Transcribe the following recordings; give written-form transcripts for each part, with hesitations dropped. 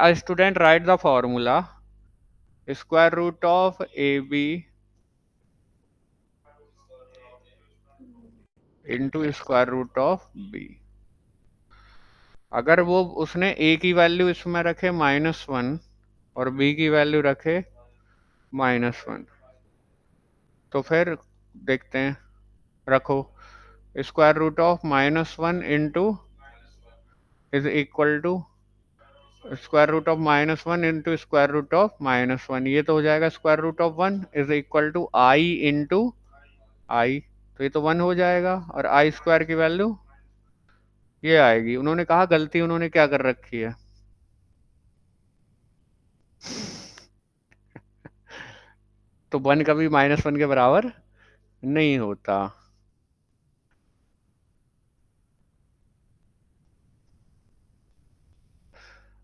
A student write the formula square root of AB into square root of B। अगर वो उसने A की value इसमें रखे -1 और B की वैल्यू रखे -1, तो फिर देखते हैं। रखो square root of -1 into is equal to square root of -1 into square root of -1, ये तो हो जाएगा square root of 1 is equal to i into i, तो ये तो 1 हो जाएगा और आई स्क्वायर की वैल्यू ये आएगी। उन्होंने कहा गलती उन्होंने क्या कर रखी है। तो 1 कभी -1 के बराबर नहीं होता।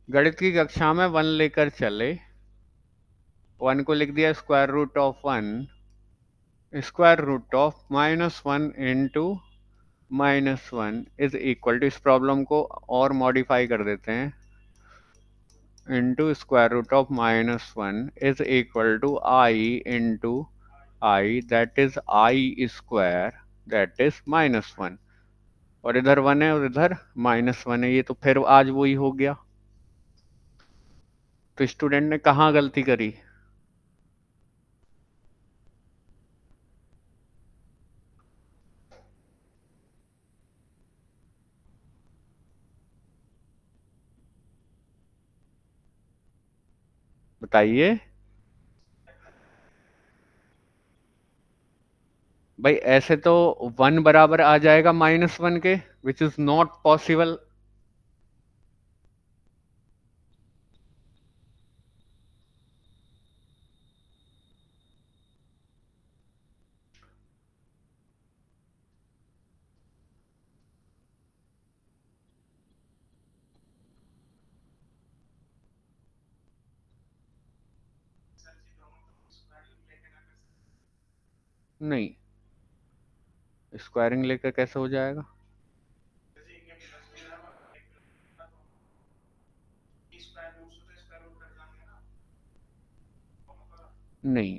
गणित की कक्षा में 1 लेकर चले, 1 को लिख दिया square root of 1, square root of -1 into -1 is equal to, इस प्रॉब्लम को और मॉडिफाई कर देते हैं, into square root of -1 is equal to i into i, that is i square, that is -1, और इधर 1 है और इधर -1 है, ये तो फिर आज वही हो गया। तो स्टूडेंट ने कहाँ गलती करी? बताइए भाई। ऐसे तो 1 बराबर आ जाएगा -1 के, विच इज नॉट पॉसिबल। नहीं, स्क्वायरिंग लेकर कैसे हो जाएगा? नहीं,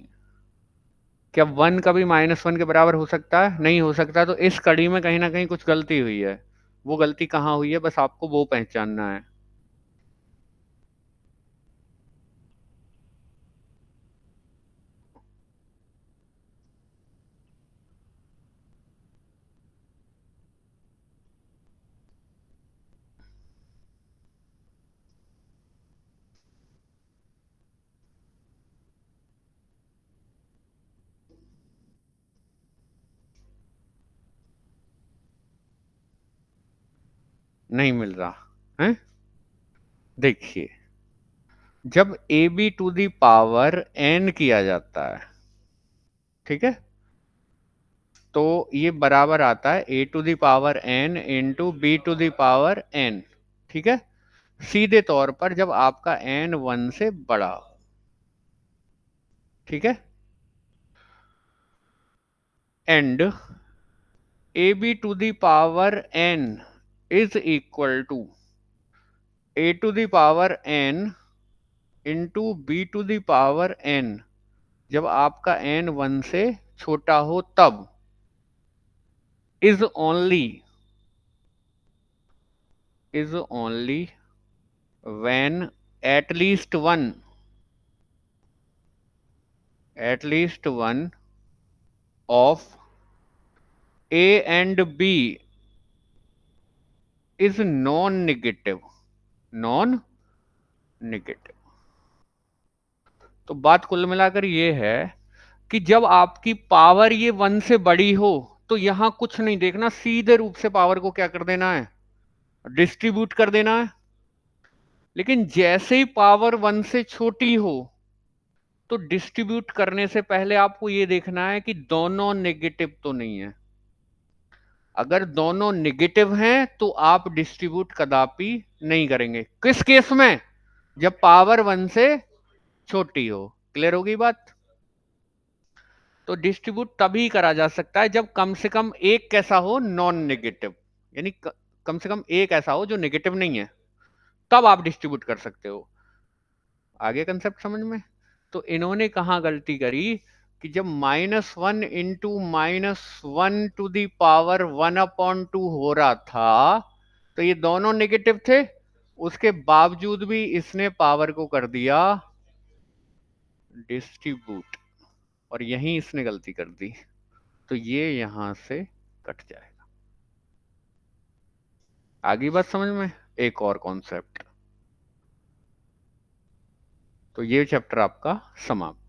क्या 1 कभी -1 के बराबर हो सकता है? नहीं हो सकता। तो इस कड़ी में कहीं ना कहीं कुछ गलती हुई है। वो गलती कहाँ हुई है, बस आपको वो पहचानना है। नहीं मिल रहा है। देखिए, जब a b to the power n किया जाता है, ठीक है, तो ये बराबर आता है a to the power n into b to the power n। ठीक है, सीधे तौर पर जब आपका n 1 से बड़ा हो। ठीक है, and a b to the power n is equal to a to the power n into b to the power n, जब आपका n 1 से छोटा हो तब, is only when at least one of A and B is non-negative। तो बात कुल मिलाकर ये है कि जब आपकी पावर ये 1 से बड़ी हो, तो यहां कुछ नहीं देखना, सीधे रूप से पावर को क्या कर देना है, डिस्ट्रीब्यूट कर देना है। लेकिन जैसे ही पावर 1 से छोटी हो, तो डिस्ट्रीब्यूट करने से पहले आपको ये देखना है कि दोनों नेगेटिव तो नहीं है। अगर दोनों नेगेटिव हैं तो आप डिस्ट्रीब्यूट कदापि नहीं करेंगे। किस केस में? जब पावर 1 से छोटी हो। क्लियर होगी बात? तो डिस्ट्रीब्यूट तभी करा जा सकता है जब कम से कम एक कैसा हो, नॉन नेगेटिव, यानी कम से कम एक ऐसा हो जो नेगेटिव नहीं है, तब आप डिस्ट्रीब्यूट कर सकते हो। आगे कंसेप्ट समझ में? तो इन्होंने कहाँ गलती करी कि जब -1 इंटू -1 टू दी पावर 1/2 हो रहा था तो ये दोनों नेगेटिव थे, उसके बावजूद भी इसने पावर को कर दिया डिस्ट्रीब्यूट, और यहीं इसने गलती कर दी, तो ये यहां से कट जाएगा। आगे बात समझ में? एक और कॉन्सेप्ट, तो ये चैप्टर आपका समाप्त।